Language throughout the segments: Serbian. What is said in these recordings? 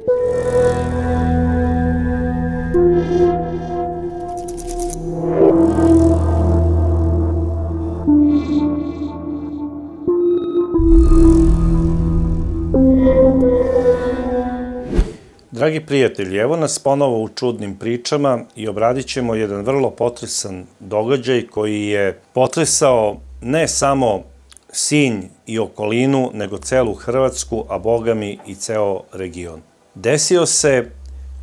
Dragi prijatelji, evo nas ponovo u čudnim pričama i obradit ćemo jedan vrlo potresan događaj koji je potresao ne samo Sinj i okolinu, nego celu Hrvatsku, a bogami i ceo region. Desio se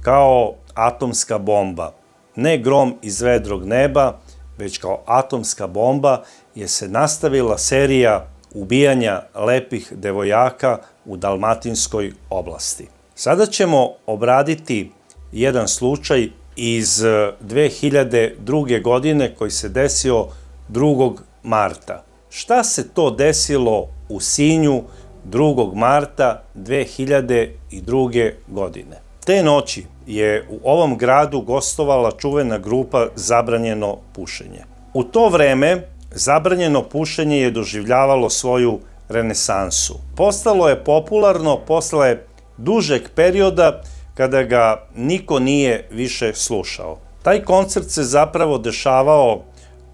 kao atomska bomba. Ne grom iz vedrog neba, već kao atomska bomba je se nastavila serija ubijanja lepih devojaka u Dalmatinskoj oblasti. Sada ćemo obraditi jedan slučaj iz 2002. godine koji se desio 2. marta. Šta se to desilo u Sinju 2. marta 2002. godine? Te noći je u ovom gradu gostovala čuvena grupa Zabranjeno pušenje. U to vreme zabranjeno pušenje je doživljavalo svoju renesansu. Postalo je popularno posle dužeg perioda kada ga niko nije više slušao. Taj koncert se zapravo dešavao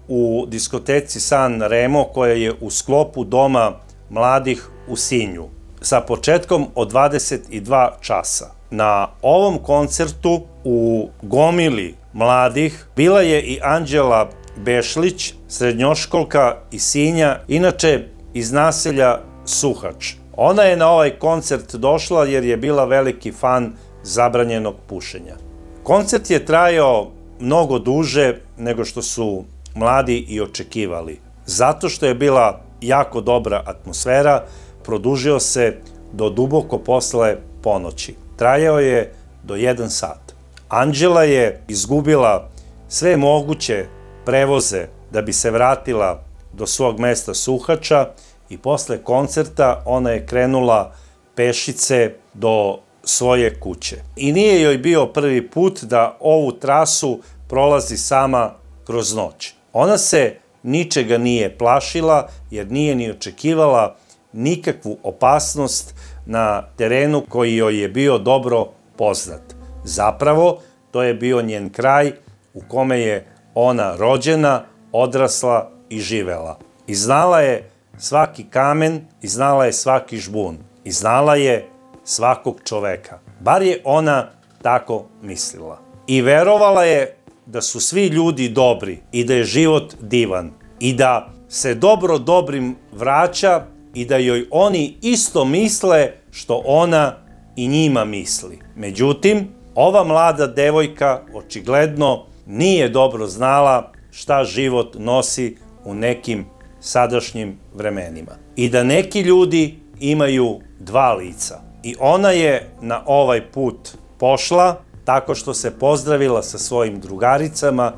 u diskoteci San Remo koja je u sklopu Doma mladih u Sinju sa početkom od 22 časa. Na ovom koncertu u gomili mladih bila je i Anđela Bešlić, srednjoškolka iz Sinja, inače iz naselja Suhač. Ona je na ovaj koncert došla jer je bila veliki fan zabranjenog pušenja. Koncert je trajao mnogo duže nego što su mladi i očekivali. Zato što je bila jako dobra atmosfera, produžio se do duboko posle ponoći. Trajao je do 1 sat. Anđela je izgubila sve moguće prevoze da bi se vratila do svog mesta Suhača i posle koncerta ona je krenula pešice do svoje kuće. I nije joj bio prvi put da ovu trasu prolazi sama kroz noć. Ona se ničega nije plašila jer nije ni očekivala nikakvu opasnost na terenu koji joj je bio dobro poznat. Zapravo, to je bio njen kraj u kome je ona rođena, odrasla i živela. I znala je svaki kamen, i znala je svaki žbun, i znala je svakog čoveka. Bar je ona tako mislila. I verovala je da su svi ljudi dobri i da je život divan i da se dobro dobrim vraća i da joj oni isto misle što ona i njima misli. Međutim, ova mlada devojka očigledno nije dobro znala šta život nosi u nekim sadašnjim vremenima. I da neki ljudi imaju dva lica. I ona je na ovaj put pošla tako što se pozdravila sa svojim drugaricama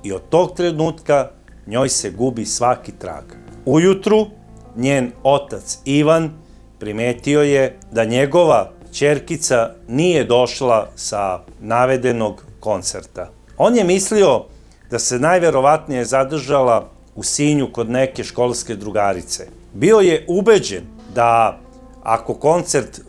i od tog trenutka njoj se gubi svaki trag. Ujutru njen otac Ivan primetio je da njegova ćerkica nije došla sa navedenog koncerta. On je mislio da se najverovatnije zadržala u Sinju kod neke školske drugarice. Bio je ubeđen da ako koncert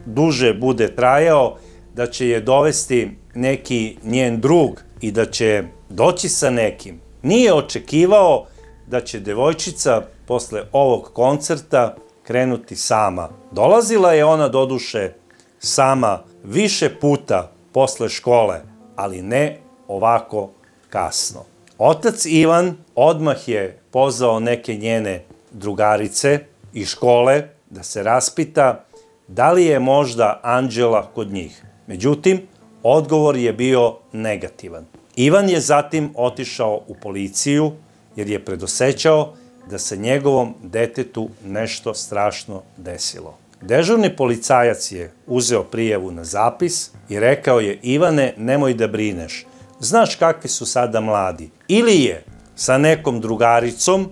duže bude trajao, da će je dovesti neki njen drug i da će doći sa nekim. Nije očekivao da će devojčica posle ovog koncerta krenuti sama. Dolazila je ona doduše sama više puta posle škole, ali ne ovako kasno. Otac Ivan odmah je pozvao neke njene drugarice iz škole da se raspita da li je možda Anđela kod njih. Međutim, odgovor je bio negativan. Ivan je zatim otišao u policiju jer je predosećao da se njegovom detetu nešto strašno desilo. Dežurni policajac je uzeo prijavu na zapis i rekao je: Ivane, nemoj da brineš, znaš kakvi su sada mladi. Ili je sa nekom drugaricom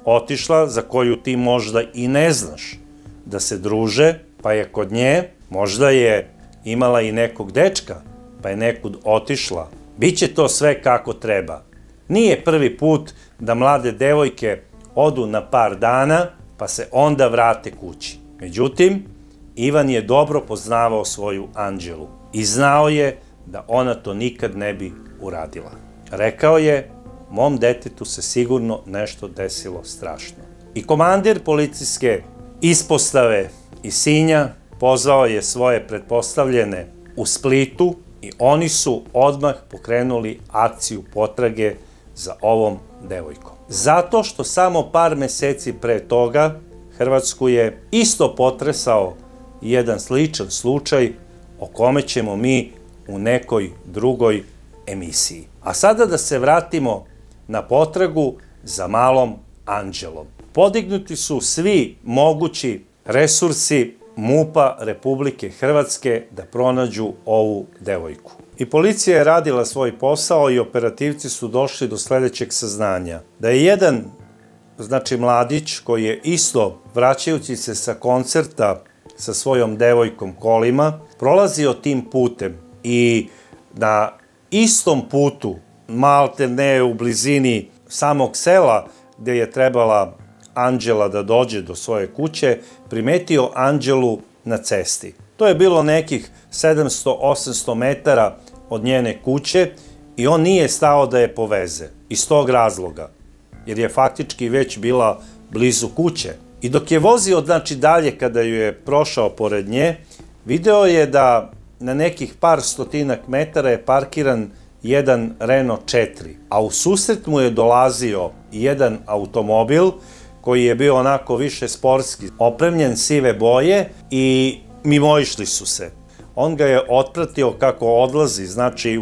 otišla za koju ti možda i ne znaš da se druže, pa je kod nje, možda je imala i nekog dečka, pa je nekud otišla. Biće to sve kako treba. Nije prvi put da mlade devojke odu na par dana, pa se onda vrate kući. Međutim, Ivan je dobro poznavao svoju Anđelu i znao je da ona to nikad ne bi uradila. Rekao je, mom detetu se sigurno nešto desilo strašno. I komandir policijske ispostave iz Sinja pozvao je svoje pretpostavljene u Splitu i oni su odmah pokrenuli akciju potrage za ovom devojkom. Zato što samo par meseci pre toga Hrvatsku je isto potresao jedan sličan slučaj o kome ćemo mi u nekoj drugoj emisiji. A sada da se vratimo na potragu za malom Anđelom. Podignuti su svi mogući resursi MUP-a Republike Hrvatske da pronađu ovu devojku. I policija je radila svoj posao i operativci su došli do sledećeg saznanja. Da je jedan, mladić koji je isto, vraćajući se sa koncerta sa svojom devojkom kolima, prolazio tim putem i na istom putu, malte ne u blizini samog sela gde je trebala Anđela da dođe do svoje kuće, primetio Anđelu na cesti. To je bilo nekih 700-800 metara od njene kuće i on nije stao da je poveze. Iz tog razloga, jer je faktički već bila blizu kuće. I dok je vozio, dalje kada ju je prošao pored nje, video je da na nekih par stotinak metara je parkiran jedan Renault 4, a u susret mu je dolazio jedan automobil koji je bio onako više sportski, opremljen sive boje i mimoišli su se. On ga je otpratio kako odlazi,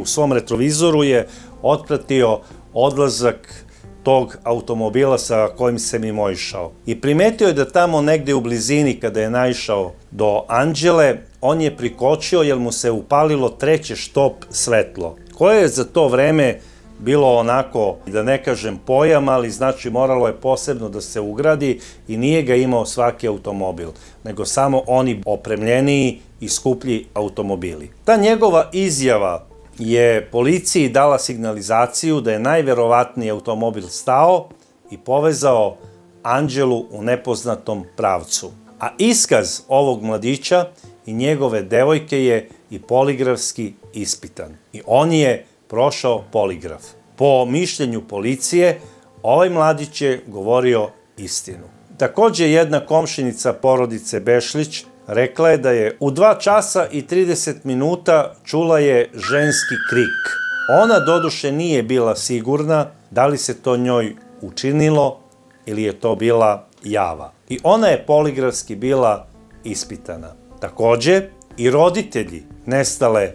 u svom retrovizoru je otpratio odlazak tog automobila sa kojim se mimoišao. I primetio je da tamo negde u blizini, kada je naišao do Anđele, on je prikočio jer mu se upalilo treće štop svetlo, koje je za to vreme bilo onako, da ne kažem pojam, ali moralo je posebno da se ugradi i nije ga imao svaki automobil, nego samo oni opremljeniji i skuplji automobili. Ta njegova izjava je policiji dala signalizaciju da je najverovatniji automobil stao i povezao Anđelu u nepoznatom pravcu. A iskaz ovog mladića i njegove devojke je i poligrafski ispitan. I on je prošao poligraf. Po mišljenju policije, ovaj mladić je govorio istinu. Takođe, jedna komšinica porodice Bešlić rekla je da je u 2 časa i 30 minuta čula je ženski krik. Ona doduše nije bila sigurna da li se to njoj učinilo ili je to bila java. I ona je poligrafski bila ispitana. Takođe, i roditelji nestale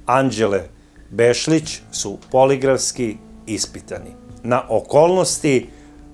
Anđele Bešlić su poligrafski ispitani na okolnosti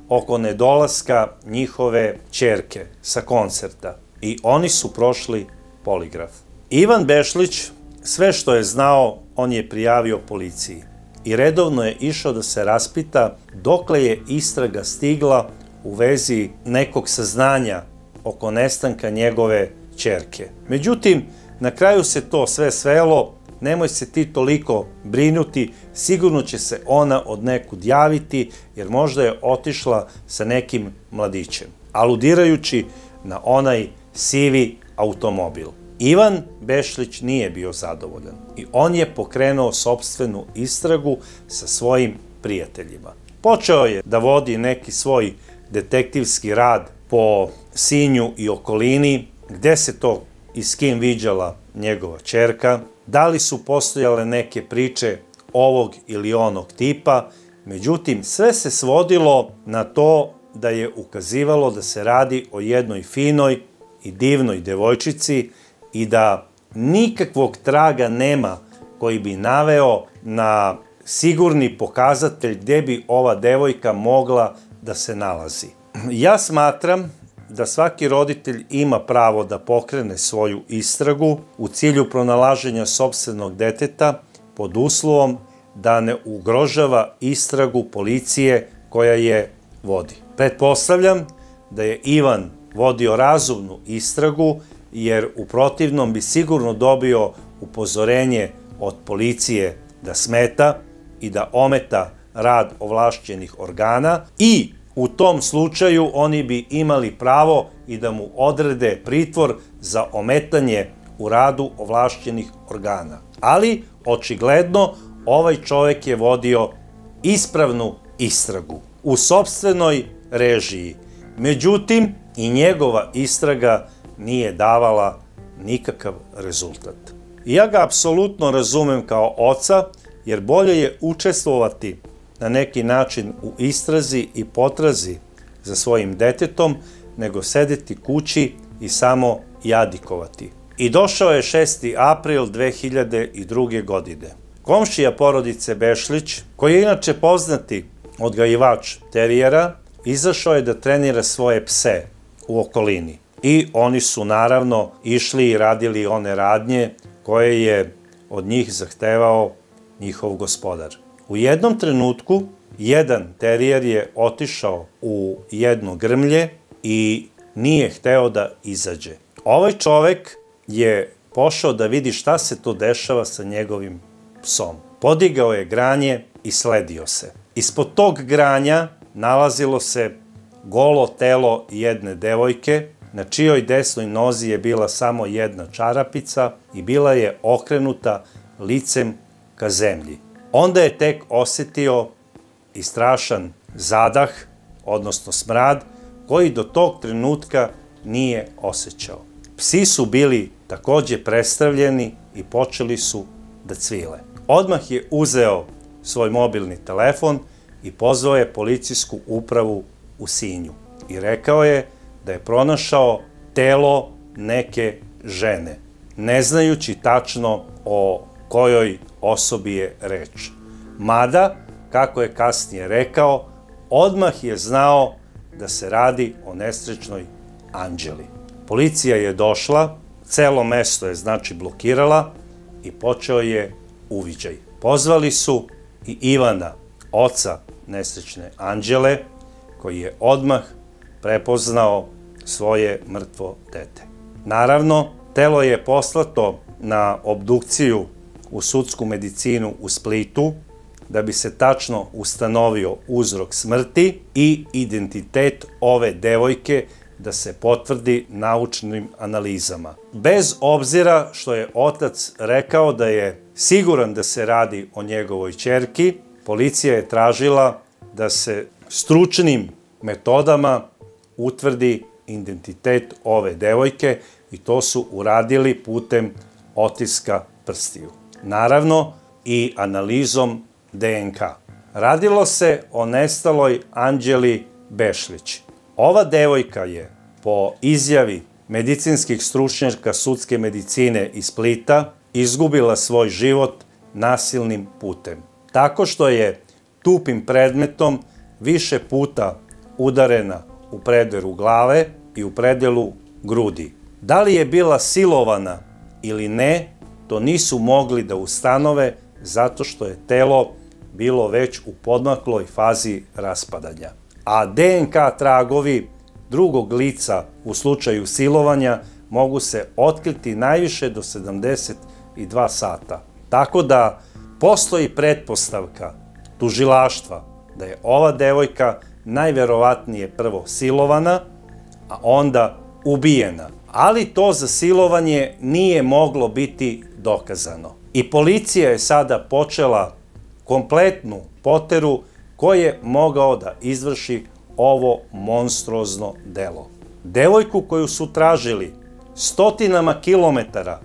oko nedolaska njihove ćerke sa koncerta i oni su prošli poligraf. Ivan Bešlić sve što je znao on je prijavio policiji i redovno je išao da se raspita dokle je istraga stigla u vezi nekog saznanja oko nestanka njegove ćerke. Međutim, na kraju se to sve svelo, nemoj se ti toliko brinuti, sigurno će se ona od nekud javiti, jer možda je otišla sa nekim mladićem, aludirajući na onaj sivi automobil. Ivan Bešlić nije bio zadovoljan i on je pokrenuo sopstvenu istragu sa svojim prijateljima. Počeo je da vodi neki svoj detektivski rad po Sinju i okolini, gde se to i s kim viđala njegova ćerka, da li su postojale neke priče ovog ili onog tipa, međutim sve se svodilo na to da je ukazivalo da se radi o jednoj finoj i divnoj devojčici i da nikakvog traga nema koji bi naveo na sigurni pokazatelj gde bi ova devojka mogla da se nalazi. Ja smatram da svaki roditelj ima pravo da pokrene svoju istragu u cilju pronalaženja sopstvenog deteta pod uslovom da ne ugrožava istragu policije koja je vodi. Pretpostavljam da je Ivan vodio razumnu istragu, jer u protivnom bi sigurno dobio upozorenje od policije da smeta i da ometa rad ovlašćenih organa i u tom slučaju oni bi imali pravo i da mu odrede pritvor za ometanje u radu ovlašćenih organa. Ali, očigledno, ovaj čovek je vodio ispravnu istragu u sopstvenoj režiji. Međutim, i njegova istraga nije davala nikakav rezultat. Ja ga apsolutno razumem kao oca, jer bolje je učestvovati na neki način u istrazi i potrazi za svojim detetom, nego sedeti kući i samo jadikovati. I došao je 6. april 2002. godine. Komšija porodice Bešlić, koji je inače poznati odgajivač terijera, izašao je da trenira svoje pse u okolini. I oni su naravno išli i radili one radnje koje je od njih zahtevao njihov gospodar. U jednom trenutku jedan terijer je otišao u jedno grmlje i nije hteo da izađe. Ovaj čovek je pošao da vidi šta se to dešava sa njegovim psom. Podigao je granje i sledio se. Ispod tog granja nalazilo se golo telo jedne devojke, na čijoj desnoj nozi je bila samo jedna čarapica i bila je okrenuta licem ka zemlji. Onda je tek osetio i strašan zadah, odnosno smrad, koji do tog trenutka nije osjećao. Psi su bili takođe prestravljeni i počeli su da cvile. Odmah je uzeo svoj mobilni telefon i pozvao je policijsku upravu u Sinju. I rekao je da je pronašao telo neke žene, ne znajući tačno o kojoj osobi je reč. Mada, kako je kasnije rekao, odmah je znao da se radi o nesrećnoj Anđeli. Policija je došla, celo mesto je znači blokirala i počeo je uviđaj. Pozvali su i Ivana, oca nesrećne Anđele, koji je odmah prepoznao svoje mrtvo dete. Naravno, telo je poslato na obdukciju u sudsku medicinu u Splitu, da bi se tačno ustanovio uzrok smrti i identitet ove devojke da se potvrdi naučnim analizama. Bez obzira što je otac rekao da je siguran da se radi o njegovoj ćerki, policija je tražila da se stručnim metodama utvrdi identitet ove devojke i to su uradili putem otiska prstiju. Naravno i analizom DNK. Radilo se o nestaloj Anđeli Bešlić. Ova devojka je, po izjavi medicinskih stručnjaka sudske medicine iz Splita, izgubila svoj život nasilnim putem. Tako što je tupim predmetom više puta udarena u predelu glave i u predelu grudi. Da li je bila silovana ili ne, to nisu mogli da ustanove zato što je telo bilo već u podmakloj fazi raspadanja. A DNK tragovi drugog lica u slučaju silovanja mogu se otkriti najviše do 72 sata. Tako da postoji pretpostavka tužilaštva da je ova devojka najverovatnije prvo silovana, a onda ubijena. Ali to za silovanje nije moglo biti dokazano. I policija je sada počela kompletnu poteru ko je mogao da izvrši ovo monstruozno delo. Devojku koju su tražili stotinama kilometara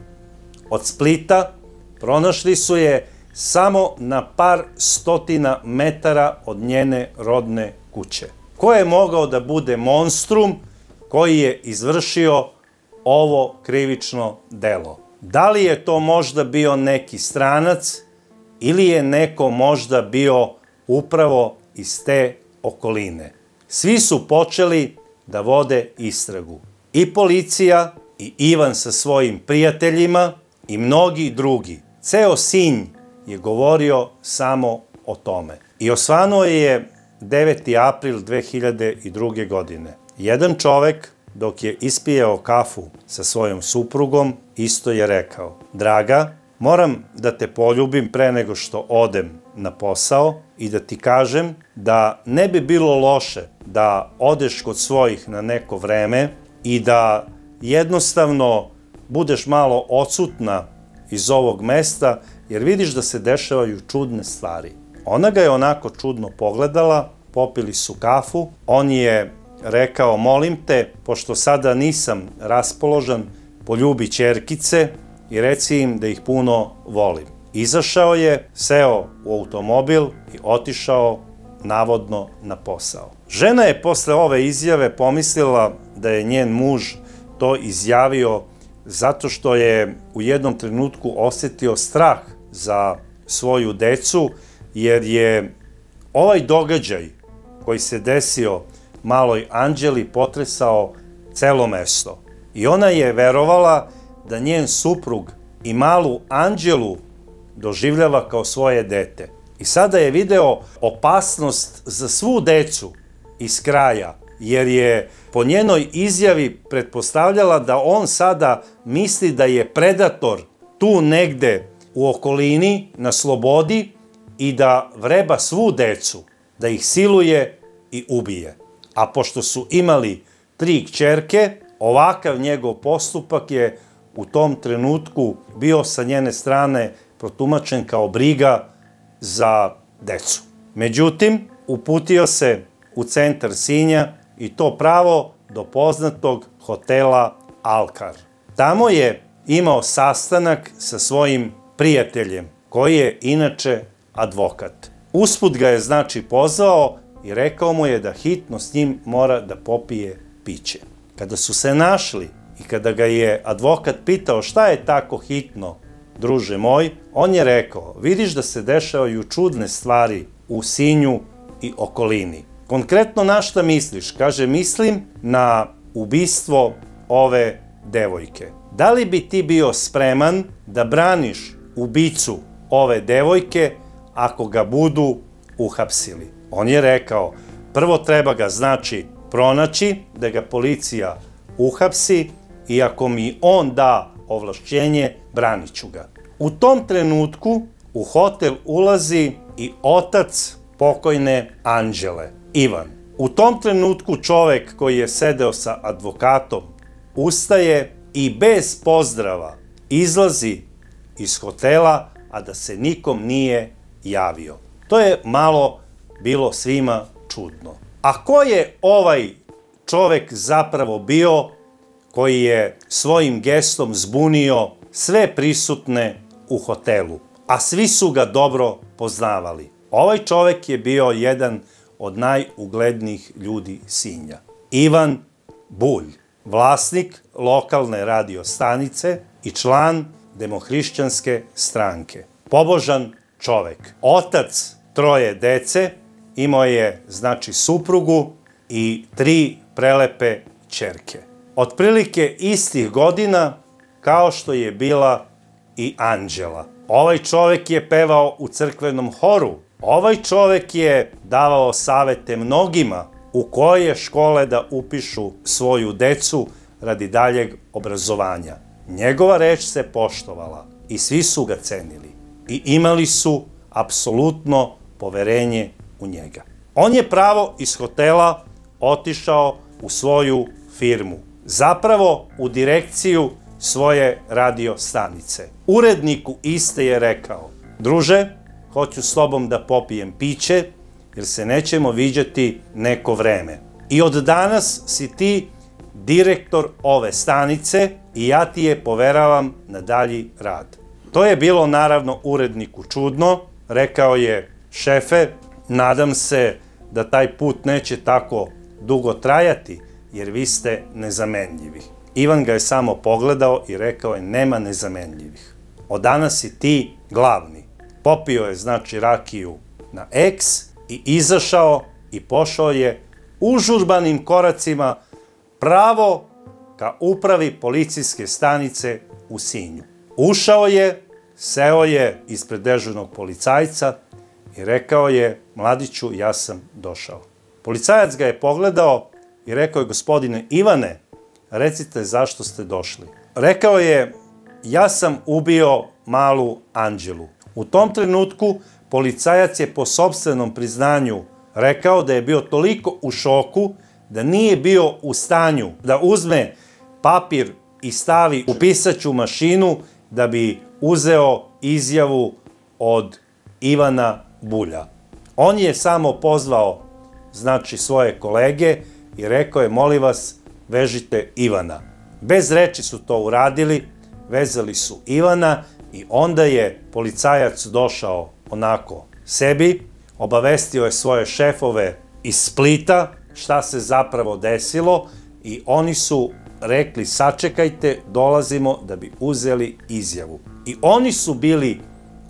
od Splita, pronašli su je samo na par stotina metara od njene rodne kuće. Ko je mogao da bude monstrum koji je izvršio ovo krivično delo? Da li je to možda bio neki stranac ili je neko možda bio upravo iz te okoline? Svi su počeli da vode istragu. I policija, i Ivan sa svojim prijateljima, i mnogi drugi. Ceo Sinj je govorio samo o tome. I osvanuo je 9. april 2002. godine. Jedan čovek, dok je ispijao kafu sa svojom suprugom, isto je rekao: Draga, moram da te poljubim pre nego što odem na posao i da ti kažem da ne bi bilo loše da odeš kod svojih na neko vreme i da jednostavno budeš malo odsutna iz ovog mesta, jer vidiš da se dešavaju čudne stvari. Ona ga je onako čudno pogledala, popili su kafu, on je rekao, molim te, pošto sada nisam raspoložen, poljubi ćerkice i reci im da ih puno volim. Izašao je, seo u automobil i otišao navodno na posao. Žena je posle ove izjave pomislila da je njen muž to izjavio zato što je u jednom trenutku osetio strah za svoju decu, jer je ovaj događaj koji se desio maloj Anđeli potresao celo mesto. I ona je verovala da njen suprug i malu Anđelu doživljava kao svoje dete. I sada je video opasnost za svu decu iz kraja, jer je po njenoj izjavi pretpostavljala da on sada misli da je predator tu negde u okolini, na slobodi, i da vreba svu decu, da ih siluje i ubije. A pošto su imali 3 kćerke, ovakav njegov postupak je u tom trenutku bio sa njene strane protumačen kao briga za decu. Međutim, uputio se u centar Sinja i to pravo do poznatog hotela Alkar. Tamo je imao sastanak sa svojim prijateljem, koji je inače advokat. Usput ga je znači pozvao i rekao mu je da hitno s njim mora da popije piće. Kada su se našli i kada ga je advokat pitao šta je tako hitno, druže moj, on je rekao, vidiš da se dešavaju čudne stvari u Sinju i okolini. Konkretno na šta misliš? Kaže, mislim na ubistvo ove devojke. Da li bi ti bio spreman da braniš ubicu ove devojke ako ga budu uhapsili? On je rekao, prvo treba ga znači pronaći, da ga policija uhapsi i ako mi on da ovlašćenje, branit ću ga. U tom trenutku u hotel ulazi i otac pokojne Anđele, Ivan. U tom trenutku čovek koji je sedeo sa advokatom ustaje i bez pozdrava izlazi iz hotela, a da se nikom nije javio. To je malo bilo svima čudno. A ko je ovaj čovek zapravo bio koji je svojim gestom zbunio sve prisutne u hotelu, a svi su ga dobro poznavali? Ovaj čovek je bio jedan od najuglednijih ljudi Sinja. Ivan Bulj, vlasnik lokalne radio stanice i član Demohrišćanske stranke. Pobožan čovek. Otac 3 dece, imao je znači suprugu i 3 prelepe ćerke. Otprilike istih godina kao što je bila i Anđela. Ovaj čovek je pevao u crkvenom horu. Ovaj čovek je davao savete mnogima u koje škole da upišu svoju decu radi daljeg obrazovanja. Njegova reč se poštovala i svi su ga cenili i imali su apsolutno poverenje u njega. On je pravo iz hotela otišao u svoju firmu, zapravo u direkciju svoje radio stanice. Uredniku iste je rekao, druže, hoću s tobom da popijem piće, jer se nećemo viđati neko vreme. I od danas si ti direktor ove stanice i ja ti je poveravam na dalji rad. To je bilo naravno uredniku čudno. Rekao je, šefe, nadam se da taj put neće tako dugo trajati, jer vi ste nezamenljivi. Ivan ga je samo pogledao i rekao je, nema nezamenljivih. Od danas si ti glavni. Popio je znači rakiju na eks i izašao i pošao je užurbanim koracima pravo ka upravi policijske stanice u Sinju. Ušao je, seo je ispred dežurnog policajca i rekao je, mladiću, ja sam došao. Policajac ga je pogledao i rekao je, gospodine Ivane, recite zašto ste došli. Rekao je, ja sam ubio malu Anđelu. U tom trenutku policajac je po sopstvenom priznanju rekao da je bio toliko u šoku da nije bio u stanju da uzme papir i stavi u pisaću mašinu da bi uzeo izjavu od Ivana Bulja. On je samo pozvao, znači, svoje kolege i rekao je, molim vas, vežite Ivana. Bez reči su to uradili, vezali su Ivana i onda je policajac došao onako sebi, obavestio je svoje šefove iz Splita šta se zapravo desilo i oni su rekli, sačekajte, dolazimo da bi uzeli izjavu. I oni su bili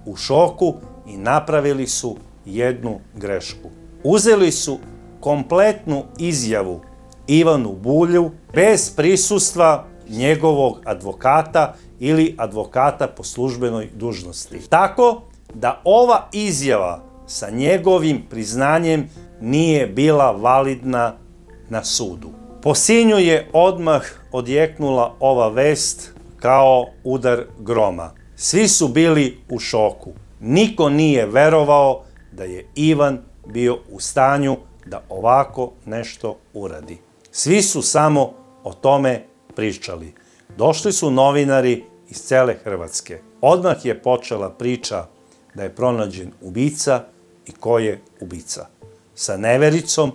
u šoku i napravili su jednu grešku. Uzeli su kompletnu izjavu Ivanu Bulju bez prisustva njegovog advokata ili advokata po službenoj dužnosti. Tako da ova izjava sa njegovim priznanjem nije bila validna na sudu. Po Sinju je odmah odjeknula ova vest kao udar groma. Svi su bili u šoku. Niko nije verovao da je Ivan bio u stanju da ovako nešto uradi. Svi su samo o tome pričali. Došli su novinari iz cele Hrvatske. Odmah je počela priča da je pronađen ubica i ko je ubica. Sa nevericom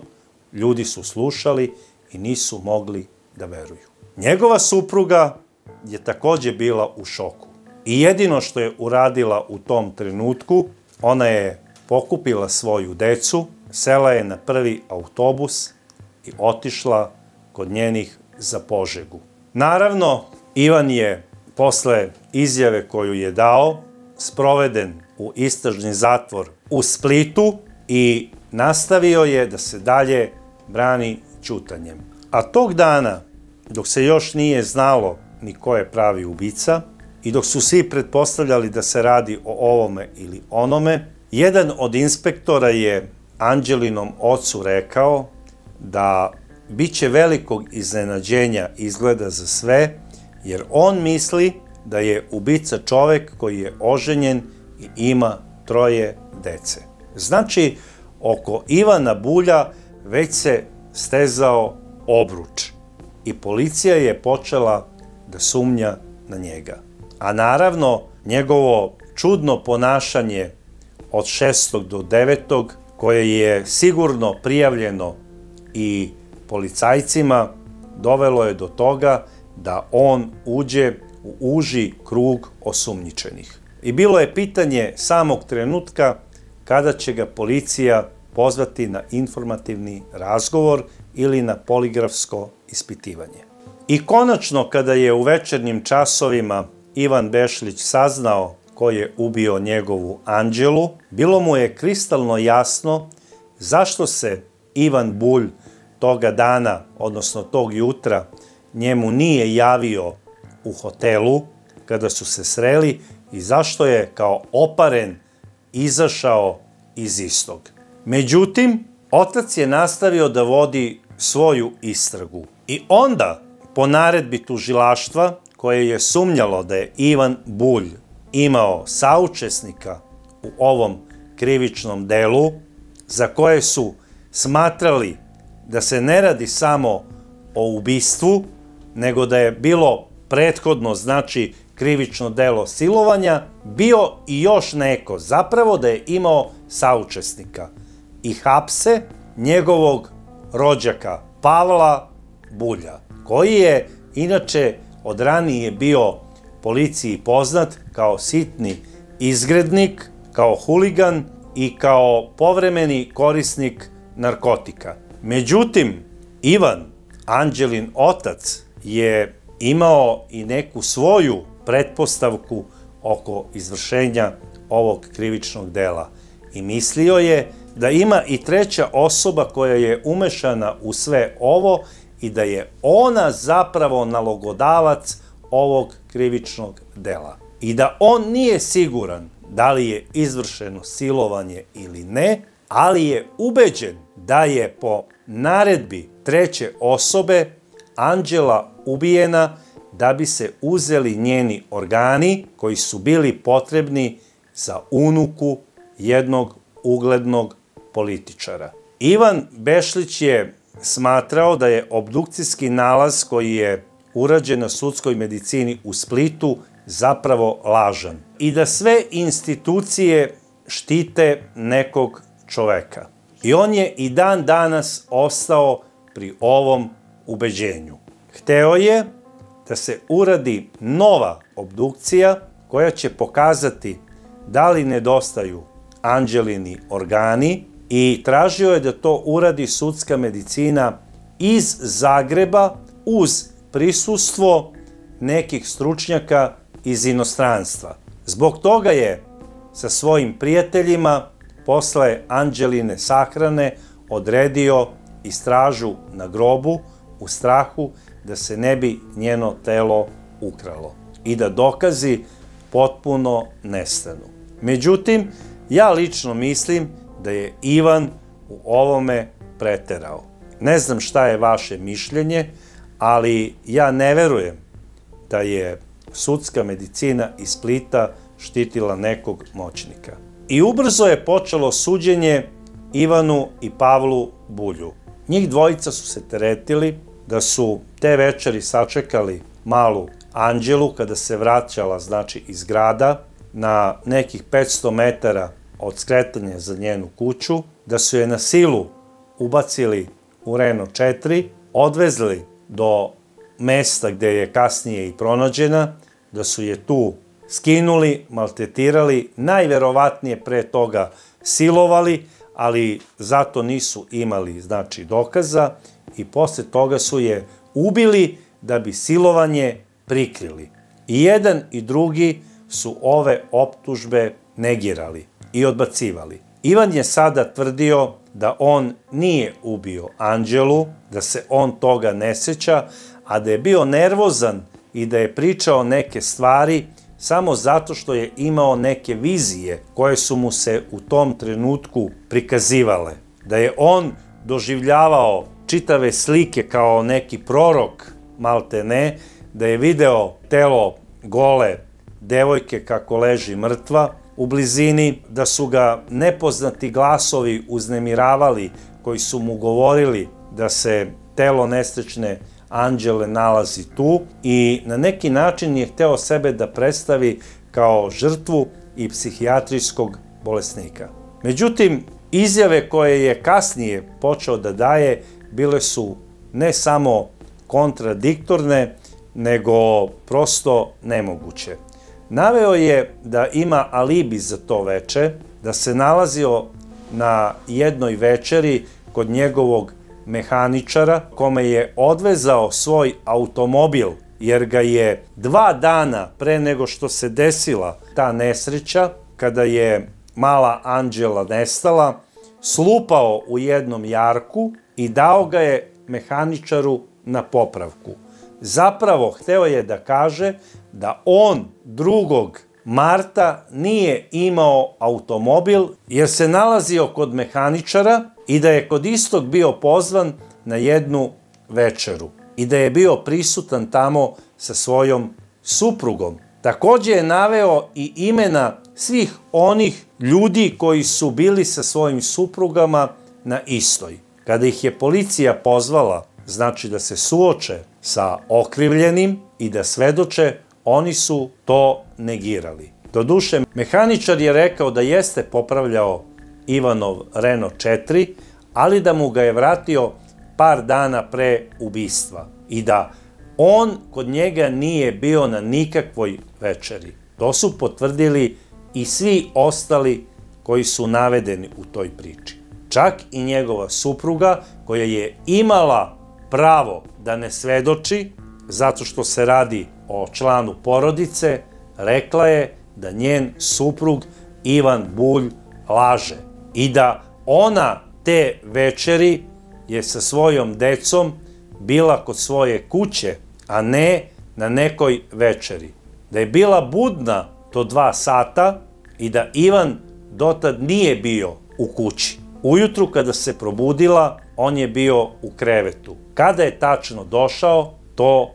ljudi su slušali i nisu mogli da veruju. Njegova supruga je takođe bila u šoku. I jedino što je uradila u tom trenutku, ona je pokupila svoju decu, sela je na prvi autobus i otišla kod njenih za Požegu. Naravno, Ivan je posle izjave koju je dao sproveden u istražni zatvor u Splitu i nastavio je da se dalje brani ćutanjem. A tog dana, dok se još nije znalo ni ko je pravi ubica i dok su svi pretpostavljali da se radi o ovome ili onome, jedan od inspektora je Anđelinom ocu rekao da biće velikog iznenađenja izgleda za sve, jer on misli da je ubica čovek koji je oženjen i ima 3 dece. Znači, oko Ivana Bulja već se stezao obruč i policija je počela da sumnja na njega. A naravno, njegovo čudno ponašanje od 6. do 9. koje je sigurno prijavljeno i policajcima, dovelo je do toga da on uđe u uži krug osumnjičenih. I bilo je pitanje samog trenutka kada će ga policija pozvati na informativni razgovor ili na poligrafsko ispitivanje. I konačno, kada je u večernjim časovima Ivan Bešlić saznao ko je ubio njegovu Anđelu, bilo mu je kristalno jasno zašto se Ivan Bulj toga dana, odnosno tog jutra, njemu nije javio u hotelu kada su se sreli i zašto je kao oparen izašao iz istog. Međutim, otac je nastavio da vodi svoju istragu i onda, po naredbi tužilaštva, koje je sumnjalo da je Ivan Bulj imao saučesnika u ovom krivičnom delu, za koje su smatrali da se ne radi samo o ubistvu, nego da je bilo prethodno, znači, krivično delo silovanja, bio i još neko, zapravo da je imao saučesnika. I hapse njegovog rođaka Pavla Bulja, koji je inače od ranije bio policiji poznat kao sitni izgrednik, kao huligan i kao povremeni korisnik narkotika. Međutim, Ivan, Anđelin otac, je imao i neku svoju pretpostavku oko izvršenja ovog krivičnog dela i mislio je da ima i treća osoba koja je umešana u sve ovo i da je ona zapravo nalogodavac ovog krivičnog dela. I da on nije siguran da li je izvršeno silovanje ili ne, ali je ubeđen da je po naredbi treće osobe Anđela ubijena da bi se uzeli njeni organi koji su bili potrebni za unuku jednog uglednog političara. Ivan Bešlić je smatrao da je obdukcijski nalaz koji je urađen na sudskoj medicini u Splitu zapravo lažan i da sve institucije štite nekog čoveka. I on je i dan danas ostao pri ovom ubeđenju. Hteo je da se uradi nova obdukcija koja će pokazati da li nedostaju Anđelini organi i tražio je da to uradi sudska medicina iz Zagreba uz prisustvo nekih stručnjaka iz inostranstva. Zbog toga je sa svojim prijateljima posle Anđeline sahrane odredio i stražu na grobu u strahu da se ne bi njeno telo ukralo i da dokazi potpuno nestanu. Međutim, ja lično mislim da je Ivan u ovome preterao. Ne znam šta je vaše mišljenje, ali ja ne verujem da je sudska medicina iz Splita štitila nekog moćnika. I ubrzo je počelo suđenje Ivanu i Pavlu Bulju. Njih dvojica su se teretili da su te večeri sačekali malu Anđelu kada se vraćala, znači, iz grada na nekih 500 metara od skretanja za njenu kuću, da su je na silu ubacili u Renault 4, odvezli do mesta gde je kasnije i pronađena, da su je tu skinuli, maltretirali, najverovatnije pre toga silovali, ali zato nisu imali, znači, dokaza i posle toga su je ubili da bi silovanje prikrili. I jedan i drugi su ove optužbe negirali i odbacivali. Ivan je sada tvrdio da on nije ubio Anđelu, da se on toga ne seća, a da je bio nervozan i da je pričao neke stvari samo zato što je imao neke vizije koje su mu se u tom trenutku prikazivale. Da je on doživljavao čitave slike kao neki prorok, malte ne, da je video telo gole devojke kako leži mrtva u blizini, da su ga nepoznati glasovi uznemiravali koji su mu govorili da se telo nesrećne Anđele nalazi tu i na neki način je hteo sebe da predstavi kao žrtvu i psihijatrijskog bolesnika. Međutim, izjave koje je kasnije počeo da daje bile su ne samo kontradiktorne, nego prosto nemoguće. Naveo je da ima alibi za to veče, da se nalazio na jednoj večeri kod njegovog mehaničara, kome je odvezao svoj automobil, jer ga je 2 dana pre nego što se desila ta nesreća, kada je mala Anđela nestala, slupao u jednom jarku i dao ga je mehaničaru na popravku. Zapravo, hteo je da kaže da on 2. marta nije imao automobil jer se nalazio kod mehaničara i da je kod istog bio pozvan na jednu večeru i da je bio prisutan tamo sa svojom suprugom. Takođe je naveo i imena svih onih ljudi koji su bili sa svojim suprugama na istoj. Kada ih je policija pozvala, znači da se suoče sa okrivljenim i da svedoče, oni su to negirali. Doduše, mehaničar je rekao da jeste popravljao Ivanov Renault 4, ali da mu ga je vratio par dana pre ubistva i da on kod njega nije bio na nikakvoj večeri. To su potvrdili i svi ostali koji su navedeni u toj priči. Čak i njegova supruga, koja je imala pravo da ne svedoči, zato što se radi o članu porodice, rekla je da njen suprug Ivan Bulj laže i da ona te večeri je sa svojom decom bila kod svoje kuće, a ne na nekoj večeri. Da je bila budna do 2 sata i da Ivan dotad nije bio u kući. Ujutru kada se probudila, on je bio u krevetu. Kada je tačno došao, to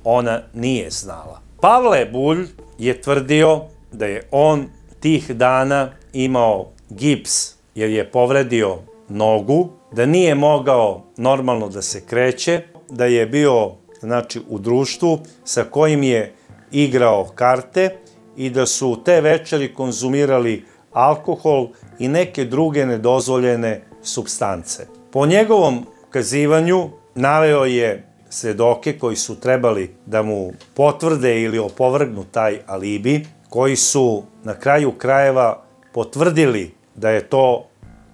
ona nije znala. Pavle Bulj je tvrdio da je on tih dana imao gips jer je povredio nogu, da nije mogao normalno da se kreće, da je bio znači u društvu sa kojim je igrao karte i da su te večeri konzumirali alkohol i neke druge nedozvoljene supstance. Po njegovom kazivanju naveo je svedoke koji su trebali da mu potvrde ili opovrgnu taj alibi, koji su na kraju krajeva potvrdili da je to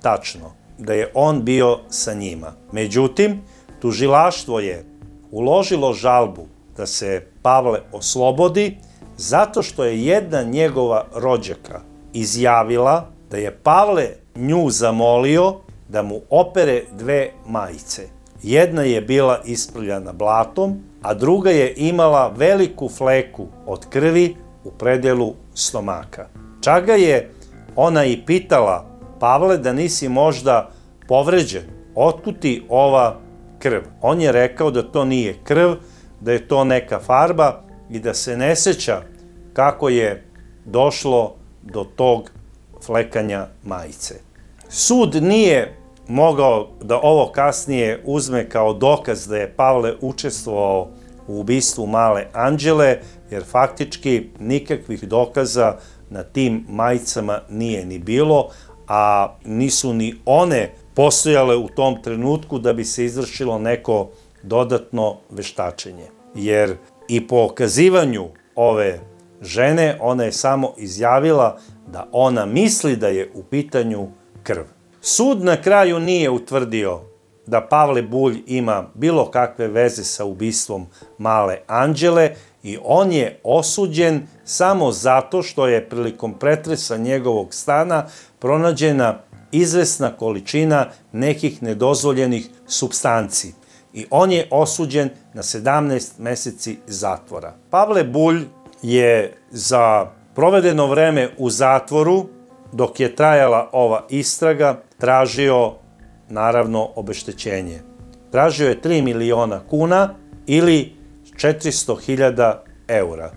tačno, da je on bio sa njima. Međutim, tužilaštvo je uložilo žalbu da se Pavle oslobodi zato što je jedna njegova rođaka izjavila da je Pavle nju zamolio da mu opere dve majice. Jedna je bila isprljana blatom, a druga je imala veliku fleku od krvi u predelu stomaka. Čak ga je ona i pitala: Pavle, da nisi možda povređen, otkud ti ova krv? On je rekao da to nije krv, da je to neka farba i da se ne seća kako je došlo do tog flekanja majice. Sud nije mogao da ovo kasnije uzme kao dokaz da je Pavle učestvovao u ubistvu male Anđele, jer faktički nikakvih dokaza na tim majicama nije ni bilo, a nisu ni one postojale u tom trenutku da bi se izvršilo neko dodatno veštačenje. Jer i po okazivanju ove žene, ona je samo izjavila da ona misli da je u pitanju krv. Sud na kraju nije utvrdio da Pavle Bulj ima bilo kakve veze sa ubistvom male Anđele i on je osuđen samo zato što je prilikom pretresa njegovog stana pronađena izvesna količina nekih nedozvoljenih supstanci i on je osuđen na 17 meseci zatvora. Pavle Bulj je za provedeno vreme u zatvoru, dok je trajala ova istraga, tražio naravno obeštećenje. Tražio je 3 miliona kuna ili 400.000 eura.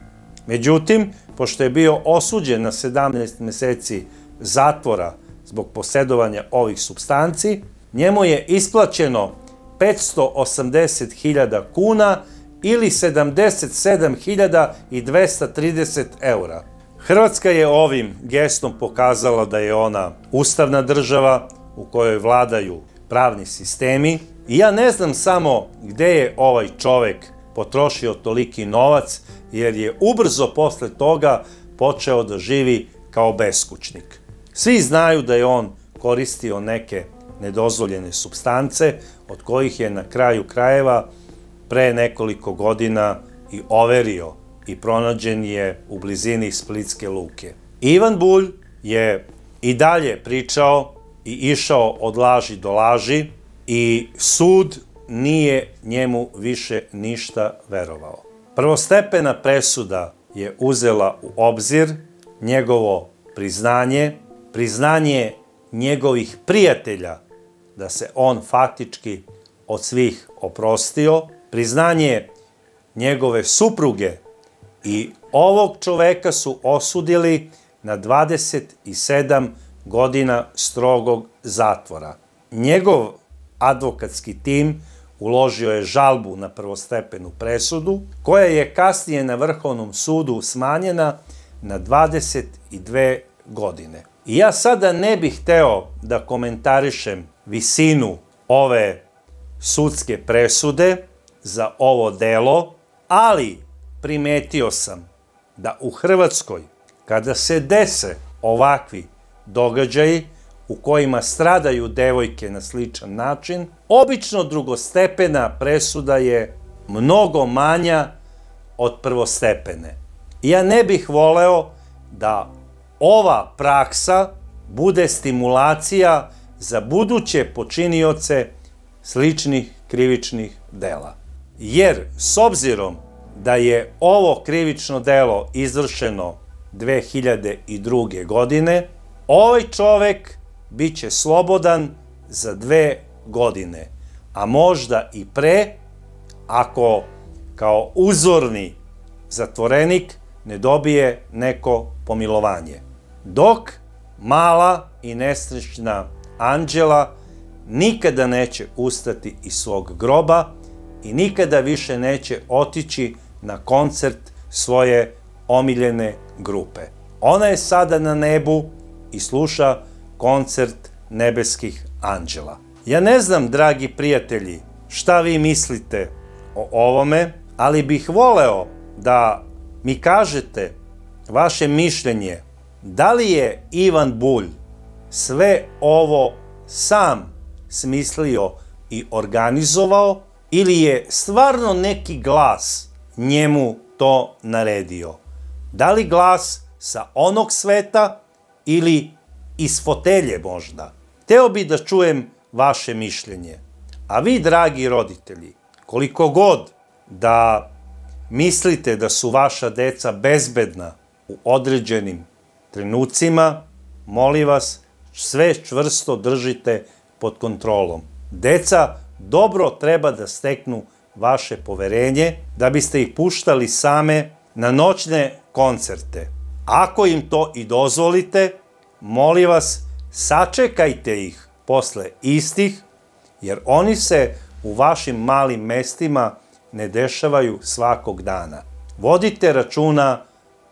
Međutim, pošto je bio osuđen na 17 meseci zatvora zbog posjedovanja ovih supstanci, njemu je isplaćeno 580.000 kuna ili 77.230 eura. Hrvatska je ovim gestom pokazala da je ona ustavna država u kojoj vladaju pravni sistemi i ja ne znam samo gde je ovaj čovek potrošio toliki novac, jer je ubrzo posle toga počeo da živi kao beskućnik. Svi znaju da je on koristio neke nedozvoljene supstance, od kojih je na kraju krajeva pre nekoliko godina i overio i pronađen je u blizini Splitske luke. Ivan Bulj je i dalje pričao i išao od laži do laži i sud nije njemu više ništa verovao. Prvostepena presuda je uzela u obzir njegovo priznanje, priznanje njegovih prijatelja da se on faktički od svih oprostio, priznanje njegove supruge i ovog čoveka su osudili na 27 godina strogog zatvora. Njegov advokatski tim uložio je žalbu na prvostepenu presudu, koja je kasnije na Vrhovnom sudu smanjena na 22 godine. I ja sada ne bih hteo da komentarišem visinu ove sudske presude za ovo delo, ali primetio sam da u Hrvatskoj, kada se dese ovakvi događaji u kojima stradaju devojke na sličan način, obično drugostepena presuda je mnogo manja od prvostepene. Ja ne bih voleo da ova praksa bude stimulacija za buduće počinioce sličnih krivičnih dela. Jer, s obzirom da je ovo krivično delo izvršeno 2002. godine, ovaj čovek biće slobodan za 2 godine, a možda i pre, ako kao uzorni zatvorenik ne dobije neko pomilovanje. Dok mala i nesrećna Anđela nikada neće ustati iz svog groba, i nikada više neće otići na koncert svoje omiljene grupe. Ona je sada na nebu i sluša koncert nebeskih anđela. Ja ne znam, dragi prijatelji, šta vi mislite o ovome, ali bih voleo da mi kažete vaše mišljenje. Da li je Ivan Bulj sve ovo sam smislio i organizovao ili je stvarno neki glas njemu to naredio? Da li glas sa onog sveta ili iz fotelje možda? Hteo bi da čujem vaše mišljenje. A vi, dragi roditelji, koliko god da mislite da su vaša deca bezbedna u određenim trenucima, molim vas, sve čvrsto držite pod kontrolom. Deca dobro treba da steknu vaše poverenje da biste ih puštali same na noćne koncerte. Ako im to i dozvolite, molim vas, sačekajte ih posle istih, jer oni se u vašim malim mestima ne dešavaju svakog dana. Vodite računa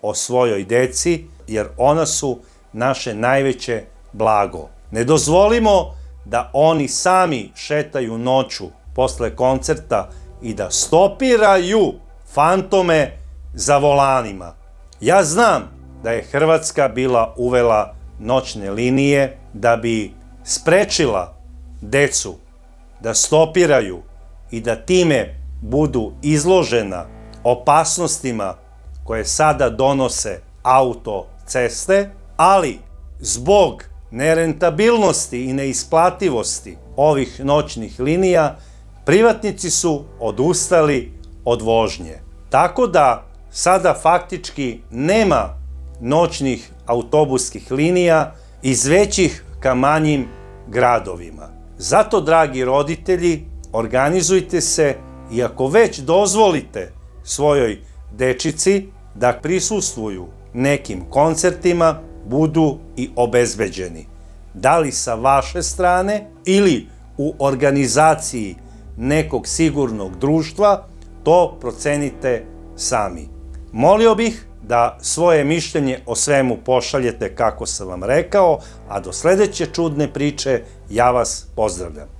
o svojoj deci, jer ona su naše najveće blago. Ne dozvolimo da oni sami šetaju noću posle koncerta i da stopiraju fantome za volanima. Ja znam da je Hrvatska bila uvela noćne linije da bi sprečila decu da stopiraju i da time budu izložena opasnostima koje sada donose autoceste, ali zbog nerentabilnosti i neisplativosti ovih noćnih linija, privatnici su odustali od vožnje. Tako da sada faktički nema noćnih autobuskih linija iz većih ka manjim gradovima. Zato, dragi roditelji, organizujte se i ako već dozvolite svojoj dečici da prisustvuju nekim koncertima, budu i obezbeđeni. Da li sa vaše strane ili u organizaciji nekog sigurnog društva, to procenite sami. Molio bih da svoje mišljenje o svemu pošaljete kako sam vam rekao, a do sledeće čudne priče ja vas pozdravljam.